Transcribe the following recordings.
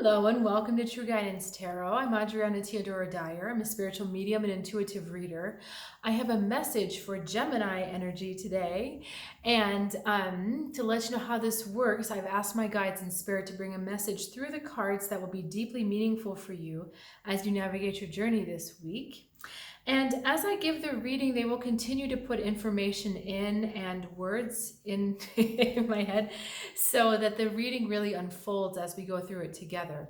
Hello and welcome to True Guidance Tarot. I'm Adriana Teodoro-Dier. I'm a spiritual medium and intuitive reader. I have a message for Gemini energy today. And to let you know how this works, I've asked my guides in spirit to bring a message through the cards that will be deeply meaningful for you as you navigate your journey this week. And as I give the reading, they will continue to put information in and words in, in my head so that the reading really unfolds as we go through it together.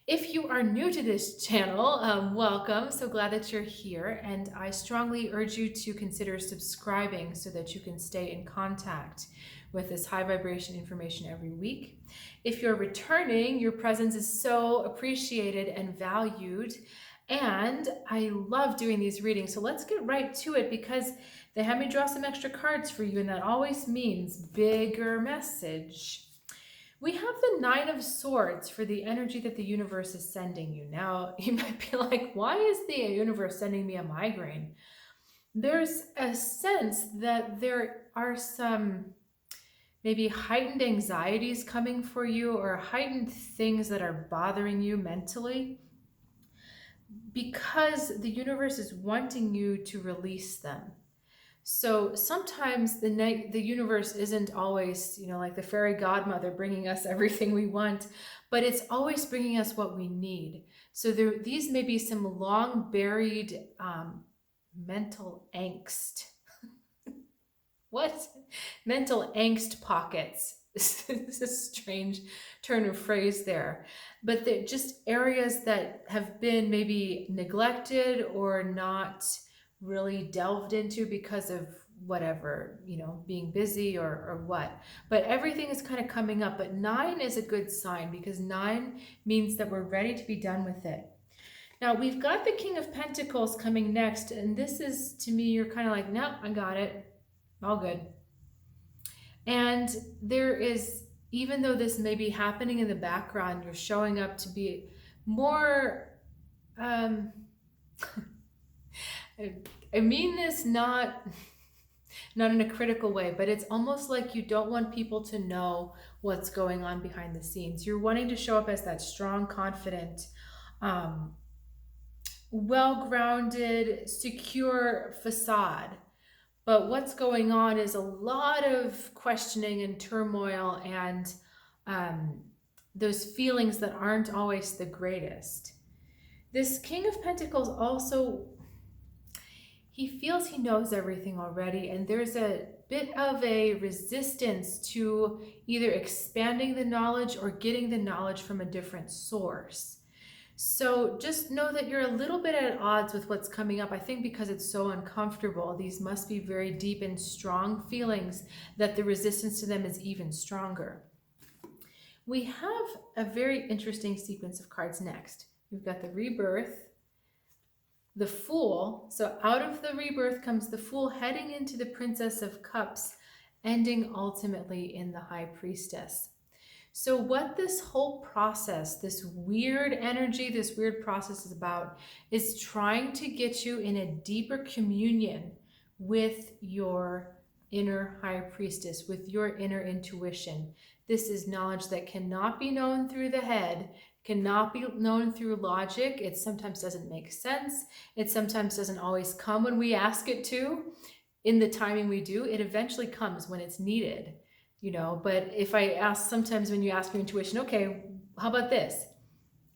If you are new to this channel, welcome. So glad that you're here. And I strongly urge you to consider subscribing so that you can stay in contact with this high vibration information every week. If you're returning, your presence is so appreciated and valued. And I love doing these readings. So let's get right to it because they had me draw some extra cards for you, and that always means bigger message. We have the Nine of Swords for the energy that the universe is sending you. Now, you might be like, why is the universe sending me a migraine? There's a sense that there are some maybe heightened anxieties coming for you or heightened things that are bothering you mentally, because the universe is wanting you to release them. So sometimes the universe isn't always, like the fairy godmother bringing us everything we want, but it's always bringing us what we need. So these may be some long buried mental angst. What? Mental angst pockets. This is a strange turn of phrase there, but they're just areas that have been maybe neglected or not really delved into because of whatever, being busy or what. But everything is kind of coming up. But 9 is a good sign because 9 means that we're ready to be done with it. Now we've got the King of Pentacles coming next, and this is, to me, you're kind of like, no, I got it. All good. And there is, even though this may be happening in the background, you're showing up to be more, I mean this not in a critical way, but it's almost like you don't want people to know what's going on behind the scenes. You're wanting to show up as that strong, confident, well-grounded, secure facade. But what's going on is a lot of questioning and turmoil and those feelings that aren't always the greatest. This King of Pentacles also, he feels he knows everything already, and there's a bit of a resistance to either expanding the knowledge or getting the knowledge from a different source. So just know that you're a little bit at odds with what's coming up. I think because it's so uncomfortable, these must be very deep and strong feelings that the resistance to them is even stronger. We have a very interesting sequence of cards next. We've got the Rebirth, the Fool. So out of the Rebirth comes the Fool heading into the Princess of Cups, ending ultimately in the High Priestess. So what this whole process, this weird energy, this weird process is about is trying to get you in a deeper communion with your inner high priestess, with your inner intuition. This is knowledge that cannot be known through the head, cannot be known through logic. It sometimes doesn't make sense. It sometimes doesn't always come when we ask it to. In the timing we do, it eventually comes when it's needed. But if I ask, sometimes when you ask your intuition, okay, how about this?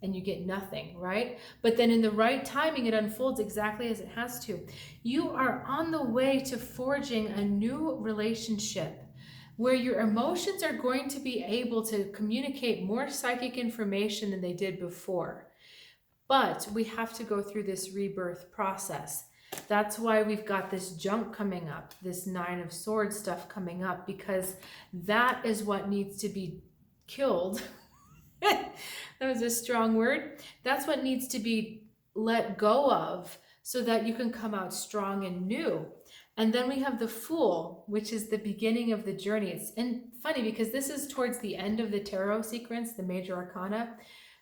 And you get nothing, right? But then in the right timing, it unfolds exactly as it has to. You are on the way to forging a new relationship where your emotions are going to be able to communicate more psychic information than they did before. But we have to go through this rebirth process. That's why we've got this junk coming up, this 9 of Swords stuff coming up, because that is what needs to be killed. That was a strong word. That's what needs to be let go of so that you can come out strong and new. And then we have the Fool, which is the beginning of the journey. It's funny because this is towards the end of the tarot sequence, the major arcana.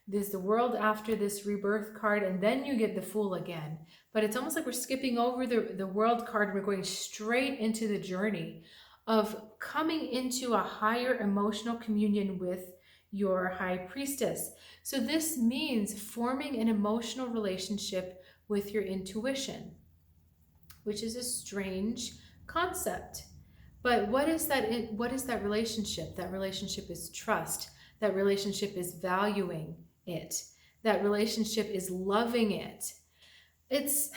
There's the World after this Rebirth card, and then you get the Fool again. But it's almost like we're skipping over the World card and we're going straight into the journey of coming into a higher emotional communion with your high priestess. So this means forming an emotional relationship with your intuition, which is a strange concept. But what is that relationship? That relationship is trust. That relationship is valuing it. That relationship is loving it. It's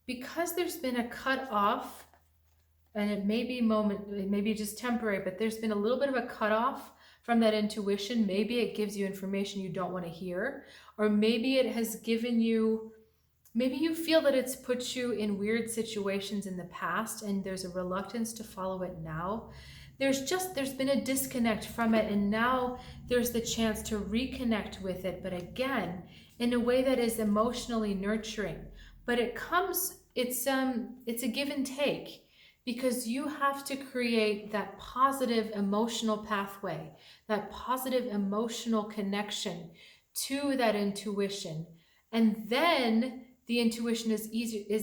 because there's been a cut off, and it may be just temporary, but there's been a little bit of a cutoff from that intuition. Maybe it gives you information you don't want to hear, or maybe it has given you, maybe you feel that it's put you in weird situations in the past and there's a reluctance to follow it now. There's been a disconnect from it, and now there's the chance to reconnect with it, but again, in a way that is emotionally nurturing. But it's a give and take, because you have to create that positive emotional pathway, that positive emotional connection to that intuition. And then the intuition is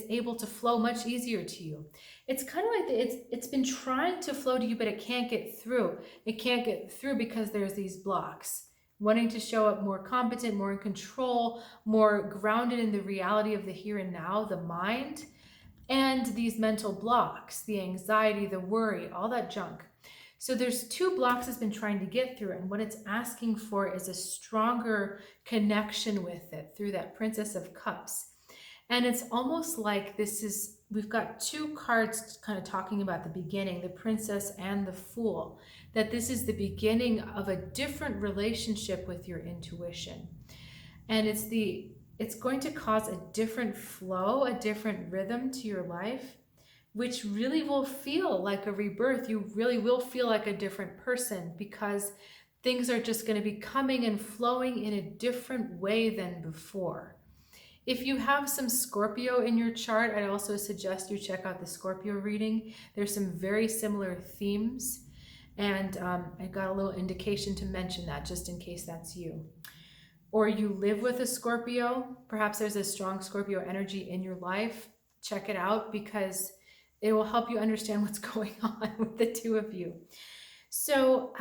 able to flow much easier to you. It's kind of like it's been trying to flow to you, but it can't get through. It can't get through because there's these blocks. Wanting to show up more competent, more in control, more grounded in the reality of the here and now, the mind, and these mental blocks, the anxiety, the worry, all that junk. So there's two blocks it's been trying to get through, and what it's asking for is a stronger connection with it through that Princess of Cups. And it's almost like we've got two cards kind of talking about the beginning, the Princess and the Fool, that this is the beginning of a different relationship with your intuition. And it's going to cause a different flow, a different rhythm to your life, which really will feel like a rebirth. You really will feel like a different person, because things are just going to be coming and flowing in a different way than before. If you have some Scorpio in your chart, I'd also suggest you check out the Scorpio reading. There's some very similar themes, and I got a little indication to mention that just in case that's you. Or you live with a Scorpio, perhaps there's a strong Scorpio energy in your life. Check it out, because it will help you understand what's going on with the two of you. So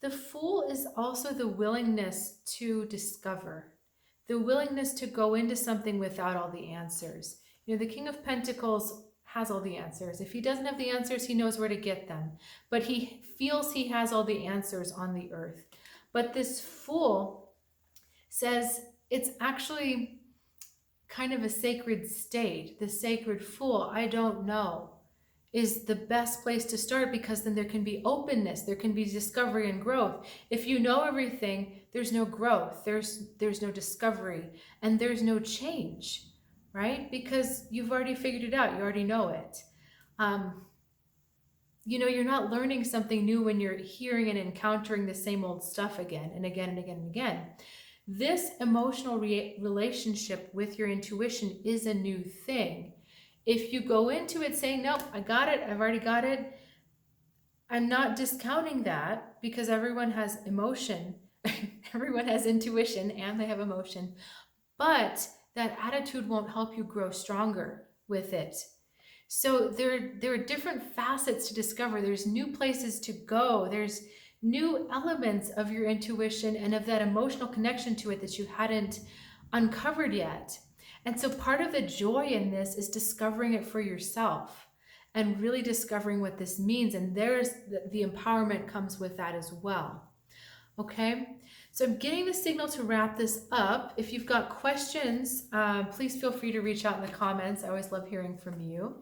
the Fool is also the willingness to discover, the willingness to go into something without all the answers. You know, the King of Pentacles has all the answers. If he doesn't have the answers, he knows where to get them. But he feels he has all the answers on the earth. But this Fool says it's actually kind of a sacred state. The sacred Fool, I don't know, is the best place to start, because then there can be openness, there can be discovery and growth. If you know everything, there's no growth, there's no discovery, and there's no change, right? Because you've already figured it out, you already know it. You know, you're not learning something new when you're hearing and encountering the same old stuff again and again and again and again. This emotional relationship with your intuition is a new thing. If you go into it saying, nope, I got it, I've already got it, I'm not discounting that, because everyone has emotion, everyone has intuition, and they have emotion, but that attitude won't help you grow stronger with it. So there are different facets to discover. There's new places to go. There's new elements of your intuition and of that emotional connection to it that you hadn't uncovered yet. And so part of the joy in this is discovering it for yourself and really discovering what this means. And there's the empowerment comes with that as well. Okay, so I'm getting the signal to wrap this up. If you've got questions, please feel free to reach out in the comments. I always love hearing from you.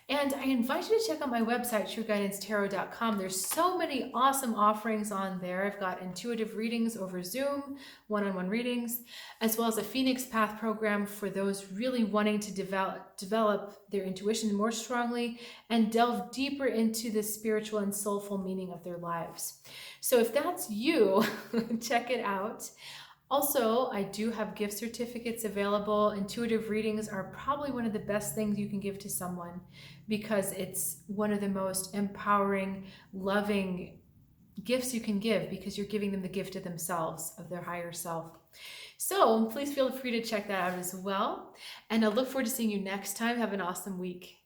And I invite you to check out my website, trueguidancetarot.com. There's so many awesome offerings on there. I've got intuitive readings over Zoom, one-on-one readings, as well as a Phoenix Path program for those really wanting to develop their intuition more strongly and delve deeper into the spiritual and soulful meaning of their lives. So if that's you, check it out. Also, I do have gift certificates available. Intuitive readings are probably one of the best things you can give to someone, because it's one of the most empowering, loving gifts you can give, because you're giving them the gift of themselves, of their higher self. So please feel free to check that out as well. And I look forward to seeing you next time. Have an awesome week.